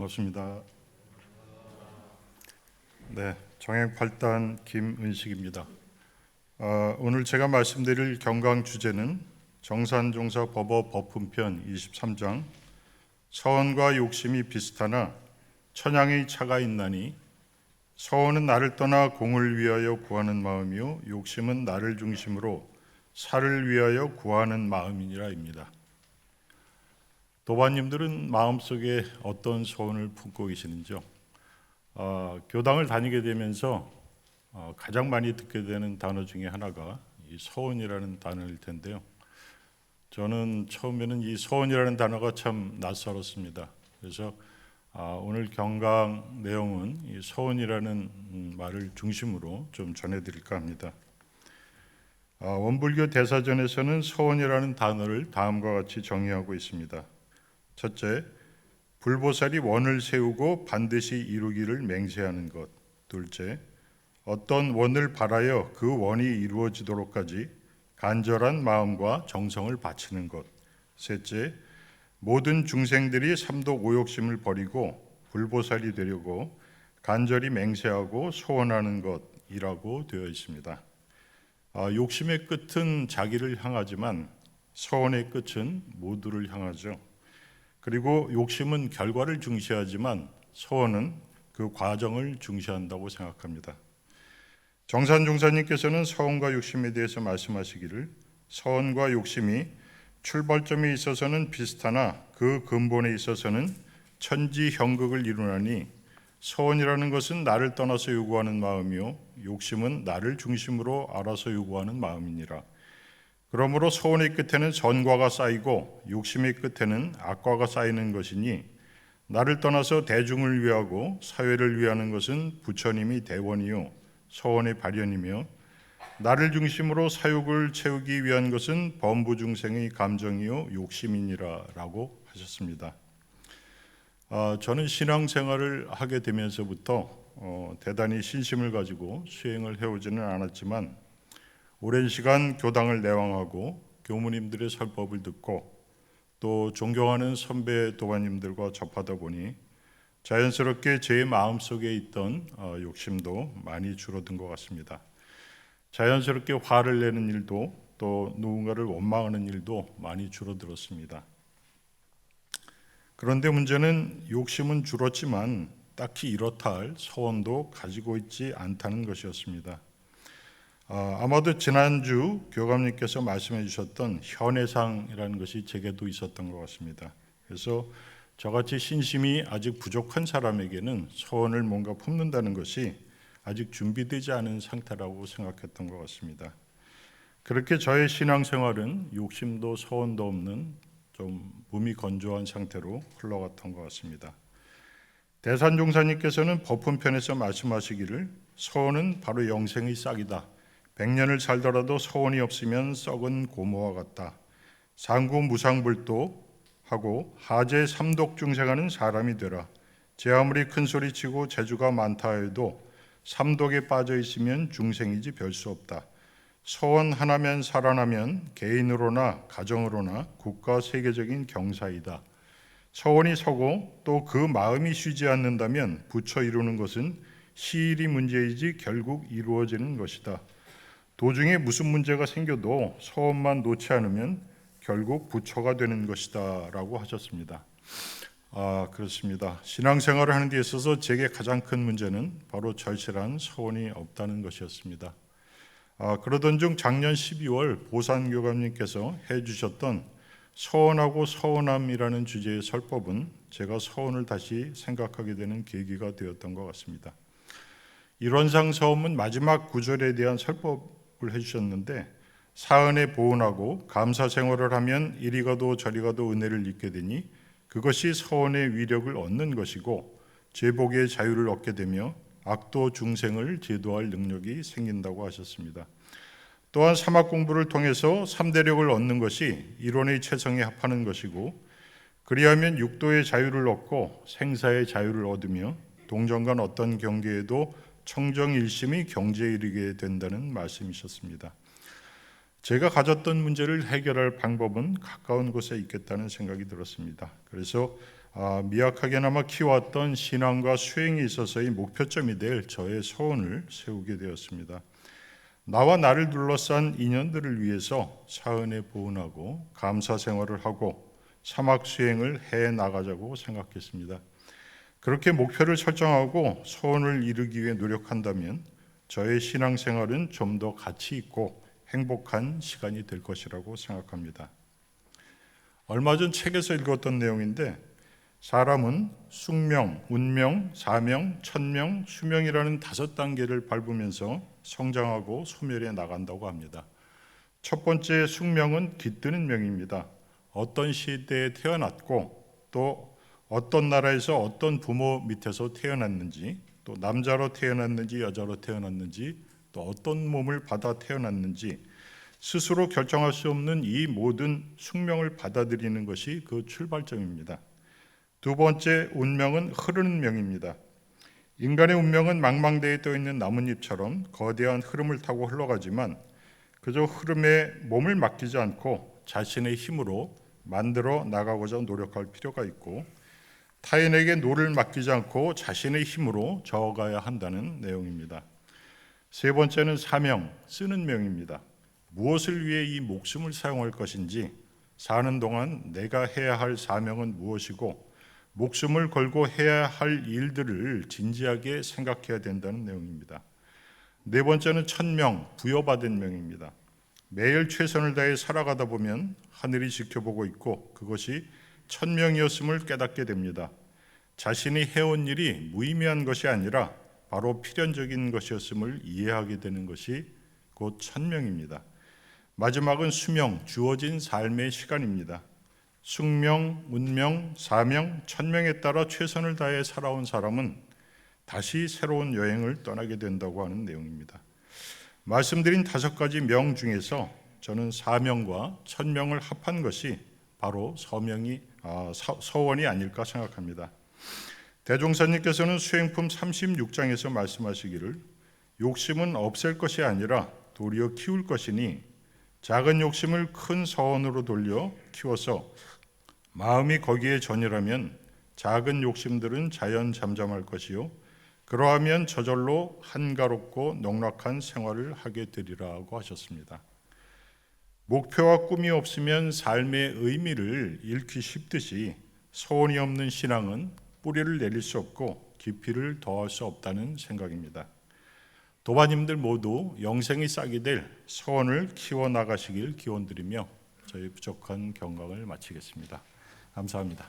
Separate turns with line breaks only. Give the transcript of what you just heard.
반갑습니다. 네, 정행8단 김은식입니다. 오늘 제가 말씀드릴 경강 주제는 정산종사 법어 법훈편 23장 서원과 욕심이 비슷하나 천양의 차가 있나니 서원은 나를 떠나 공을 위하여 구하는 마음이요 욕심은 나를 중심으로 살을 위하여 구하는 마음이니라입니다. 도반님들은 마음속에 어떤 소원을 품고 계시는지요? 교당을 다니게 되면서 가장 많이 듣게 되는 단어 중에 하나가 이 소원이라는 단어일 텐데요. 저는 처음에는 이 소원이라는 단어가 참 낯설었습니다. 그래서 오늘 경강 내용은 이 소원이라는 말을 중심으로 좀 전해드릴까 합니다. 원불교 대사전에서는 소원이라는 단어를 다음과 같이 정의하고 있습니다. 첫째, 불보살이 원을 세우고 반드시 이루기를 맹세하는 것. 둘째, 어떤 원을 바라여 그 원이 이루어지도록까지 간절한 마음과 정성을 바치는 것. 셋째, 모든 중생들이 삼독 오욕심을 버리고 불보살이 되려고 간절히 맹세하고 소원하는 것이라고 되어 있습니다. 욕심의 끝은 자기를 향하지만 소원의 끝은 모두를 향하죠. 그리고 욕심은 결과를 중시하지만 소원은 그 과정을 중시한다고 생각합니다. 정산종사님께서는 서원과 욕심에 대해서 말씀하시기를 서원과 욕심이 출발점에 있어서는 비슷하나 그 근본에 있어서는 천지형극을 이루나니 서원이라는 것은 나를 떠나서 요구하는 마음이요 욕심은 나를 중심으로 알아서 요구하는 마음이니라. 그러므로 소원의 끝에는 선과가 쌓이고 욕심의 끝에는 악과가 쌓이는 것이니 나를 떠나서 대중을 위하고 사회를 위하는 것은 부처님이 대원이요 서원의 발현이며 나를 중심으로 사욕을 채우기 위한 것은 범부중생의 감정이요 욕심이니라 라고 하셨습니다. 저는 신앙생활을 하게 되면서부터 대단히 신심을 가지고 수행을 해오지는 않았지만 오랜 시간 교당을 내왕하고 교무님들의 설법을 듣고 또 존경하는 선배 도반님들과 접하다 보니 자연스럽게 제 마음속에 있던 욕심도 많이 줄어든 것 같습니다. 자연스럽게 화를 내는 일도 또 누군가를 원망하는 일도 많이 줄어들었습니다. 그런데 문제는 욕심은 줄었지만 딱히 이렇다 할 소원도 가지고 있지 않다는 것이었습니다. 아마도 지난주 교감님께서 말씀해 주셨던 현해상이라는 것이 제게도 있었던 것 같습니다. 그래서 저같이 신심이 아직 부족한 사람에게는 소원을 뭔가 품는다는 것이 아직 준비되지 않은 상태라고 생각했던 것 같습니다. 그렇게 저의 신앙생활은 욕심도 소원도 없는 좀 몸이 건조한 상태로 흘러갔던 것 같습니다. 대산종사님께서는 법훈편에서 말씀하시기를 소원은 바로 영생의 싹이다. 100년을 살더라도 소원이 없으면 썩은 고모와 같다. 상구무상불도 하고 하제 삼독중생하는 사람이 되라. 제 아무리 큰 소리치고 재주가 많다 해도 삼독에 빠져 있으면 중생이지 별 수 없다. 소원 하나면 살아나면 개인으로나 가정으로나 국가 세계적인 경사이다. 소원이 서고 또 그 마음이 쉬지 않는다면 부처 이루는 것은 시일이 문제이지 결국 이루어지는 것이다. 도중에 무슨 문제가 생겨도 소원만 놓지 않으면 결국 부처가 되는 것이다 라고 하셨습니다. 그렇습니다. 신앙생활을 하는 데 있어서 제게 가장 큰 문제는 바로 절실한 소원이 없다는 것이었습니다. 그러던 중 작년 12월 보산교감님께서 해주셨던 소원하고 서운함이라는 주제의 설법은 제가 소원을 다시 생각하게 되는 계기가 되었던 것 같습니다. 일원상 서원은 마지막 구절에 대한 설법을 해주셨는데 사은에 보은하고 감사 생활을 하면 이리 가도 저리 가도 은혜를 입게 되니 그것이 서원의 위력을 얻는 것이고 제복의 자유를 얻게 되며 악도 중생을 제도할 능력이 생긴다고 하셨습니다. 또한 사막 공부를 통해서 3대력을 얻는 것이 이론의 최성에 합하는 것이고 그리하면 육도의 자유를 얻고 생사의 자유를 얻으며 동정간 어떤 경계에도 청정일심이 경지에 이르게 된다는 말씀이셨습니다. 제가 가졌던 문제를 해결할 방법은 가까운 곳에 있겠다는 생각이 들었습니다. 그래서 미약하게나마 키워왔던 신앙과 수행에 있어서의 목표점이 될 저의 소원을 세우게 되었습니다. 나와 나를 둘러싼 인연들을 위해서 사은에 보은하고 감사 생활을 하고 사막 수행을 해 나가자고 생각했습니다. 그렇게 목표를 설정하고 소원을 이루기 위해 노력한다면 저의 신앙생활은 좀 더 가치 있고 행복한 시간이 될 것이라고 생각합니다. 얼마 전 책에서 읽었던 내용인데 사람은 숙명, 운명, 사명, 천명, 수명이라는 5단계를 밟으면서 성장하고 소멸해 나간다고 합니다. 첫 번째 숙명은 깃드는 명입니다. 어떤 시대에 태어났고 또 어떤 나라에서 어떤 부모 밑에서 태어났는지, 또 남자로 태어났는지 여자로 태어났는지, 또 어떤 몸을 받아 태어났는지 스스로 결정할 수 없는 이 모든 숙명을 받아들이는 것이 그 출발점입니다. 두 번째 운명은 흐르는 명입니다. 인간의 운명은 망망대해에 떠있는 나뭇잎처럼 거대한 흐름을 타고 흘러가지만 그저 흐름에 몸을 맡기지 않고 자신의 힘으로 만들어 나가고자 노력할 필요가 있고 타인에게 노를 맡기지 않고 자신의 힘으로 저어가야 한다는 내용입니다. 세 번째는 사명, 쓰는 명입니다. 무엇을 위해 이 목숨을 사용할 것인지, 사는 동안 내가 해야 할 사명은 무엇이고 목숨을 걸고 해야 할 일들을 진지하게 생각해야 된다는 내용입니다. 네 번째는 천명, 부여받은 명입니다. 매일 최선을 다해 살아가다 보면 하늘이 지켜보고 있고 그것이 천명이었음을 깨닫게 됩니다. 자신이 해온 일이 무의미한 것이 아니라 바로 필연적인 것이었음을 이해하게 되는 것이 곧 천명입니다. 마지막은 수명, 주어진 삶의 시간입니다. 숙명, 운명, 사명, 천명에 따라 최선을 다해 살아온 사람은 다시 새로운 여행을 떠나게 된다고 하는 내용입니다. 말씀드린 5가지 명 중에서 저는 사명과 천명을 합한 것이 바로 서원이 아닐까 생각합니다. 대종사님께서는 수행품 36장에서 말씀하시기를 욕심은 없앨 것이 아니라 도리어 키울 것이니 작은 욕심을 큰 서원으로 돌려 키워서 마음이 거기에 전이라면 작은 욕심들은 자연 잠잠할 것이요 그러하면 저절로 한가롭고 농락한 생활을 하게 되리라고 하셨습니다. 목표와 꿈이 없으면 삶의 의미를 잃기 쉽듯이 소원이 없는 신앙은 뿌리를 내릴 수 없고 깊이를 더할 수 없다는 생각입니다. 도반님들 모두 영생이 싹이 될 소원을 키워나가시길 기원드리며 저희 부족한 경강을 마치겠습니다. 감사합니다.